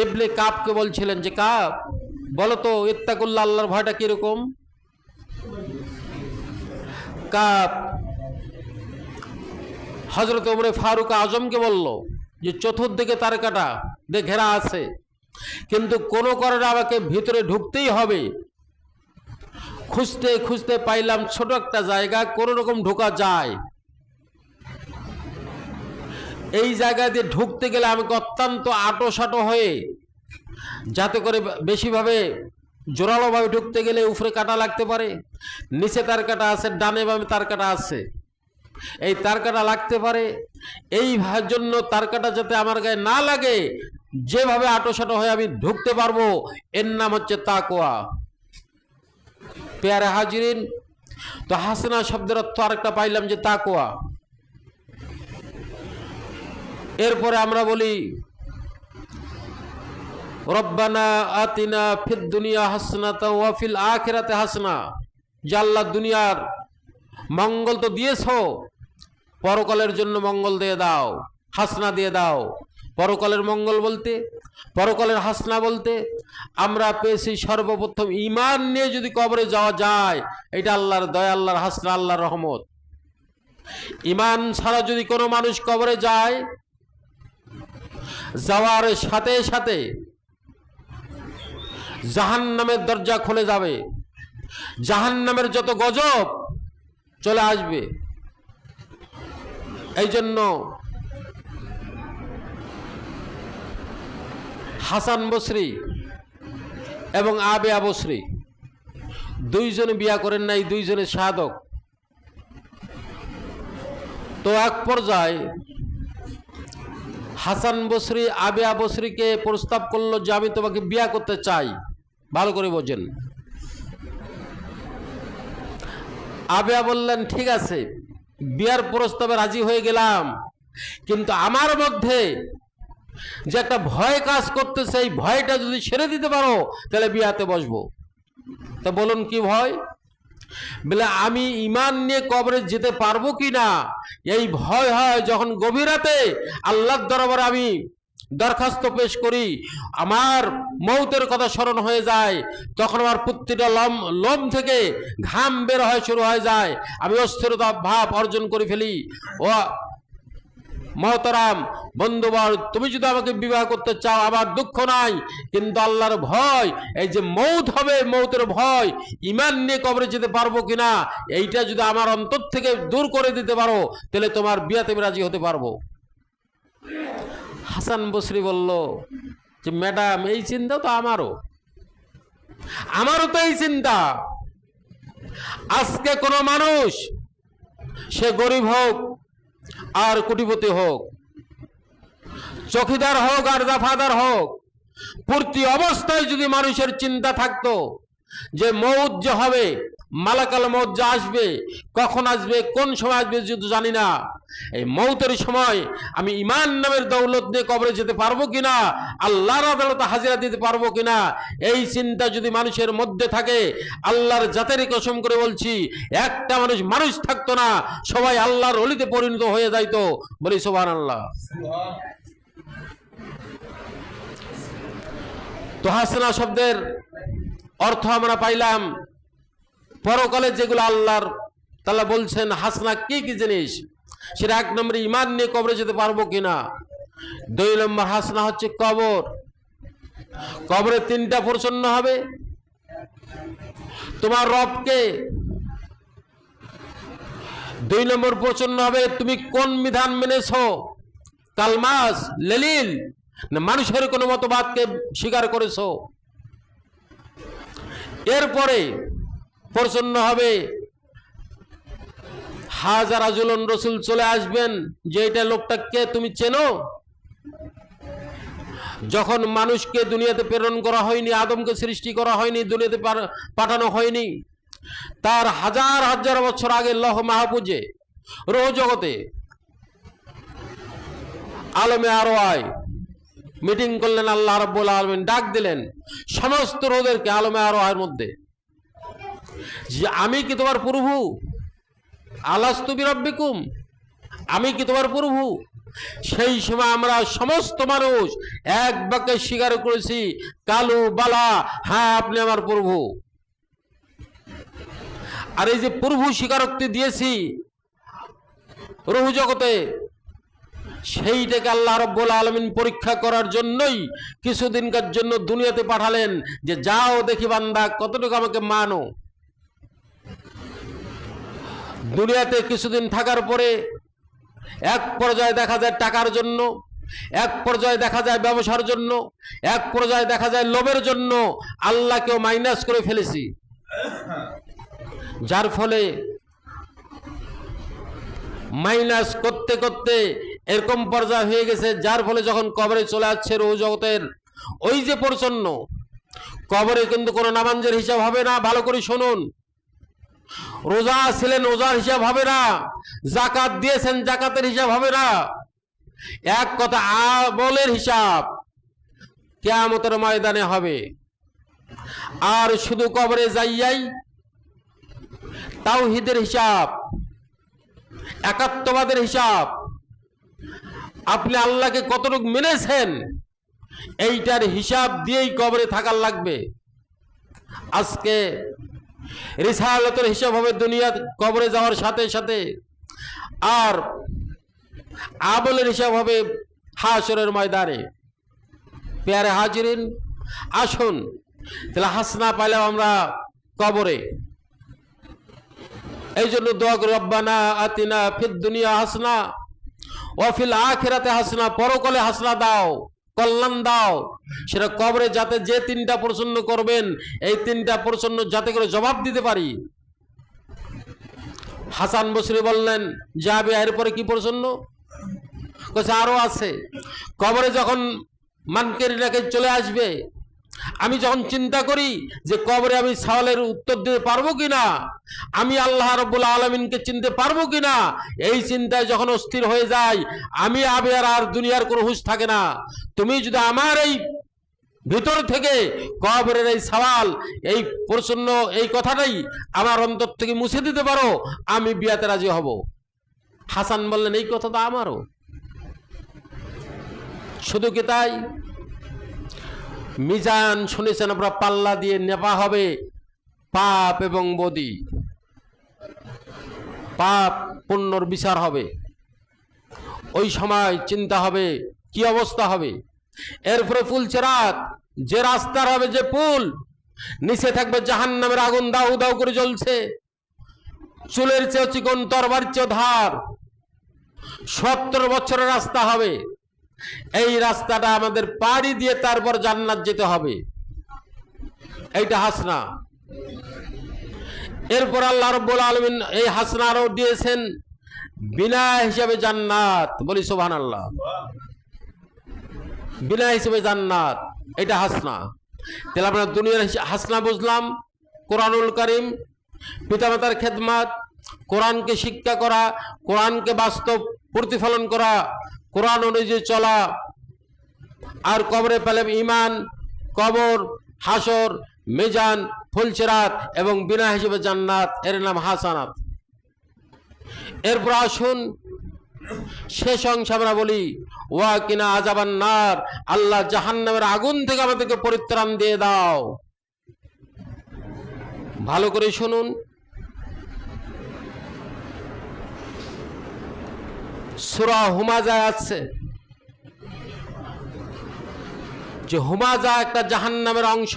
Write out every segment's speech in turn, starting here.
ইবনে কাবকে বলছিলেন যে কাব বলো তো ইত্তাকুল্লাহ, আল্লাহর ভয়টা কিরকম? কাব হযরত ওমরে ফারুক আজমকে বলল যে চতুর্দিকে তারকাটা দিয়ে ঘেরা আছে, কিন্তু কোনো কারণে আমাকে ভিতরে ঢুকতেই হবে। খুঁজতে খুঁজতে পাইলাম ছোট একটা জায়গা, কোনো রকম ঢোকা যায়। এই জায়গা দিয়ে ঢুকতে গেলে আমাকে অত্যন্ত আঁটো হয়ে, যাতে করে বেশিভাবে জোরালোভাবে ঢুকতে গেলে উপরে কাটা লাগতে পারে, নিচে তার কাটা আছে, ডানে বামে তার কাটা আছে, এই তার কাটা লাগতে পারে। এই জন্য তার কাটা যাতে আমার গায়ে না লাগে, যেভাবে আঁটো হয়ে আমি ঢুকতে পারবো, এর নাম হচ্ছে তাকওয়া। পেয়ারে হাজিরিন, তো হাসনা শব্দের অর্থ আরেকটা পাইলাম যে তাকওয়া। এরপরে আমরা বলি রব্বানা আতিনা ফিদ দুনিয়া হাসনাতাও ওয়া ফিল আখিরাতি হাসনা, যে আল্লাহ দুনিয়ার মঙ্গল তো দিয়েছো, পরকালের জন্য মঙ্গল দিয়ে দাও, হাসনা দিয়ে দাও। পরকালের মঙ্গল বলতে, পরকালের হাসনা বলতে আমরা পেয়েছি সর্বপ্রথম ঈমান নিয়ে যদি কবরে যাওয়া যায়, এটা আল্লাহর দয়া, আল্লাহর হাসনা, আল্লাহর রহমত। ঈমান ছাড়া যদি কোনো মানুষ কবরে যায়, যাওয়ার সাথে সাথে জাহান্নামের দরজা খুলে যাবে, জাহান্নামের যত গজব চলে আসবে। এই জন্য হাসান বসরি এবং আবেয়া বসরি দুইজনে বিয়া করেন নাই, দুইজনে সাধক। তো এক পর্যায়ে হাসান বসরি আবেয়া বসরিকে প্রস্তাব করলো যে আমি তোমাকে বিয়া করতে চাই। ভালো করে বোঝেন। আবেয়া বললেন ঠিক আছে, বিয়ার প্রস্তাবে রাজি হয়ে গেলাম, কিন্তু আমার মধ্যে যে একটা ভয় কাজ করতেছে, এই ভয়টা যদি সেরে দিতে পারো তাহলে বিয়াতে বসবো। তা বলুন কি ভয়? বলে আমি ঈমান নিয়ে কবরে যেতে পারবো কিনা এই ভয় হয়। যখন গভীর রাতে আল্লাহর দরবারে আমি দরখাস্ত পেশ করি, আমার মৌতের কথা স্মরণ হয়ে যায়, তখন আমার প্রতিটা লোম থেকে ঘাম বের হয় শুরু হয়ে যায়, আমি অস্থিরতা ভাব অর্জন করে ফেলি। ও মহতারাম বন্ধুবর, তুমি যদি আমাকে বিবাহ করতে চাও আমার দুঃখ নাই, কিন্তু আল্লাহর ভয়, এই যে মৌত হবে, মৌতের ভয়, ঈমান নিয়ে কবরে যেতে পারবো কিনা এইটা যদি আমার অন্তর থেকে দূর করে দিতে পারো, তাহলে তোমার বিয়াতে আমি রাজি হতে পারবো। হাসান বসরি বলল যে ম্যাডাম, এই চিন্তা তো আমারও তো এই চিন্তা। আজকে কোনো মানুষ, সে গরিব হোক আর কোটিপতি হোক, চৌকিদার হোক আর দফাদার হোক, প্রতি অবস্থায় যদি মানুষের চিন্তা থাকতো যে মৌত যে হবে, মালাকাল মৌত যে আসবে, কখন আসবে, কোন সময় আসবে যদি জানি না, এই মৌতের সময় আমি ঈমান নামের দৌলত নিয়ে কবরে যেতে পারবো কিনা, আল্লাহর আদালতে হাজিরা দিতে পারবো কিনা, এই চিন্তা যদি মানুষের মধ্যে থাকে, আল্লাহর জাতের কসম করে বলছি, একটা মানুষ থাকতো না, সবাই আল্লাহর ওলিতে পরিণত হয়ে যাইতো। বলি সুবহানাল্লাহ। তো হাসনা শব্দের অর্থ আমরা পাইলাম পরকালে যেগুলো আল্লাহর তাআলা বলছেন হাসনা কি কি জিনিস, সেটা এক নম্বরে ঈমান নিয়ে কবরে যেতে পারবো কিনা। দুই নম্বর হাসনা হচ্ছে কবর, কবরে তিনটা প্রশ্ন হবে, তোমার রবকে। দুই নম্বর প্রশ্ন হবে তুমি কোন বিধান মেনেছো, কালমাস লেলিল না মানুষের কোনো মতবাদকে স্বীকার করেছো। এরপরে প্রশ্ন হবে হাজার রাজুলন রসুল চলে আসবেন, যে এটা লোকটা কে তুমি চেনো। যখন মানুষকে দুনিয়াতে প্রেরণ করা হয়নি, আদমকে সৃষ্টি করা হয়নি, দুনিয়াতে পাঠানো হয়নি, তার হাজার হাজার বছর আগে লৌহ মাহফুজে রূহ জগতে আলমে আরওয়ায় মিটিং করলেন আল্লাহ রাব্বুল আলামিন, ডাক দিলেন সমস্ত রূহদেরকে আলমে আরওয়ার মধ্যে, যে আমি কি তোমার প্রভু, আলাস্তু বিরাব্বিকুম, আমি কি তোমার প্রভু, সেই সময় আমরা সমস্ত মানুষ এক বাক্যে স্বীকার করেছি, কালু বালা, হ্যাঁ আপনি আমার প্রভু। আর এই যে প্রভু স্বীকারোক্তি দিয়েছি রূহ জগতে, সেইটাকে আল্লাহ রাব্বুল আলামিন পরীক্ষা করার জন্যই কিছুদিনকার জন্য দুনিয়াতে পাঠালেন, যে যাও দেখি বান্দা কতটুকু আমাকে মানো। দুনিয়াতে কিছুদিন থাকার পরে এক পর্যায়ে দেখা যায় টাকার জন্য, এক পর্যায়ে দেখা যায় ব্যবসার জন্য, এক পর্যায়ে দেখা যায় লোভের জন্য আল্লাহকেও মাইনাস করে ফেলেছি, যার ফলে মাইনাস করতে করতে এরকম পর্যায়ে হয়ে গেছে, যার ফলে যখন কবরে চলে আসছে রূহ জগতের, ওই যে প্রচন্ন কবরে কিন্তু কোনো নামাজের হিসাব হবে না। ভালো করে শুনুন, রোজা ছিলেন রোজার হিসাব হবে না, জাকাত দিয়েছেন জাকাতের হিসাব হবে না, এক কথা আমলের হিসাব কিয়ামতের ময়দানে হবে। আর শুধু কবরে যাইয়াই তাওহীদের হিসাব, একাত্মবাদের হিসাব, আপনি আল্লাহকে কতটুকু মেনেছেন, এইটার হিসাব দিয়েই কবরে থাকার লাগবে। আজকে রিসালাতের হিসাব হবে দুনিয়া কবরে যাওয়ার সাথে সাথে, আর আমলের হিসাব হবে হাশরের ময়দানে। প্যারে হাজিরিন, আসুন তাহলে হাসনা পাইলাম আমরা কবরে, এই জন্য দোয়া করি, রব্বানা আতিনা ফিদ দুনিয়া হাসনা ওয়া ফিল আখিরাতে হাসনা, পরকালে হাসনা দাও, কল্যাণ দাও। সেটা কবরে যাতে যে তিনটা প্রশ্ন করবেন, এই তিনটা প্রশ্ন যাতে করে জবাব দিতে পারি। হাসান বসরি বললেন, যাবে এরপরে কি প্রশ্ন? কইছে আরো আছে। কবরে যখন মানকেরিনাকে চলে আসবে, আমি যখন চিন্তা করি যে কবরে আমি সওয়ালের উত্তর দিতে পারবো কিনা, আমি আল্লাহ রাব্বুল আলামিনকে চিনতে পারবো কিনা, এই চিন্তায় যখন অস্থির হয়ে যায়, আমি আর দুনিয়ার কোনো হুঁশ থাকে না। তুমি যদি আমার এই ভিতর থেকে কবরের এই সওয়াল, এই প্রশ্ন, এই কথাটাই আমার অন্তর থেকে মুছে দিতে পারো, আমি বিয়াতে রাজি হব। হাসান বললেন, এই কথা তো আমারও। শুধু কি তাই, মিজান শুনেছেন আপনারা, পাল্লা দিয়ে নেপা হবে পাপ এবং বদি, পাপ পুণ্যর বিচার হবে। ওই সময় চিন্তা হবে কি অবস্থা হবে। এরপরে পুল চেরাত, যে রাস্তার হবে, যে পুল, নিচে থাকবে জাহান্নামের আগুন দাউ দাউ করে জ্বলছে, চুলের চেয়ে চিকন, তরবার চেয়ে ধার, 70 বছরের রাস্তা হবে। এই রাস্তাটা আমাদের পাড়ি দিয়ে তারপর জান্নাত যেতে হবে, এইটা হাসনা। এরপর আল্লাহ রাব্বুল আলামিন এই হাসনা আরো দিয়েছেন বিনা হিসাবে জান্নাত। বলি সুবহানাল্লাহ। বিনা হিসাবে জান্নাত, এটা হাসনা। তাহলে আমরা দুনিয়ার হাসনা বুঝলাম, কোরআনুল কারীম, পিতামাতার খেদমত, কোরআনকে শিক্ষা করা, কোরআনকে বাস্তব প্রতিফলন করা, কোরআন অনুযায়ী চলা, আর কবরে পেলাম ঈমান, কবর, হাসর, মিজান, ফুলসিরাত এবং বিনা হিসেবে জান্নাত, এর নাম হাসানাত। এরপর আসুন শেষ অংশে আমরা বলি, ওয়া কিনা আযাবান নার, আল্লাহ জাহান্নামের আগুন থেকে আমাদেরকে পরিত্রাণ দিয়ে দাও। ভালো করে শুনুন, সূরা হুমাজায় আছে যে হুমাজা একটা জাহান্নামের অংশ,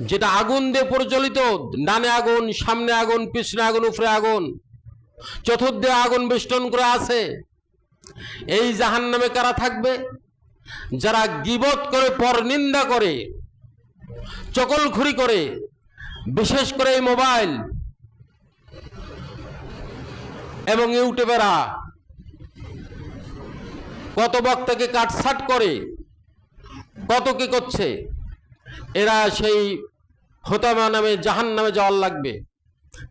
যেটা আগুন দিয়ে প্রজ্বলিত, ডানে আগুন, সামনে আগুন, পিছনে আগুন, উপরে আগুন, চতুর্দিকে আগুন বেষ্টন করে আছে। এই জাহান্নামে কারা থাকবে? যারা গীবত করে, পরনিন্দা করে, চকলখুরি করে, বিশেষ করে এই মোবাইল এবং ইউটিউবেরা কত বক্তাকে কাটছাট করে, কত কি করছে, এরা সেই হোতামা নামে জাহান্নামে যাওয়ার লাগবে।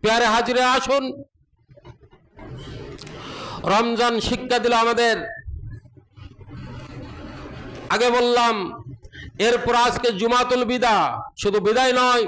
প্যারে হাজিরে আসুন, রমজান শিক্ষা দিল আমাদের। আগে বললাম, এরপর আজকে জুমাতুল বিদা, শুধু বিদায় নয়,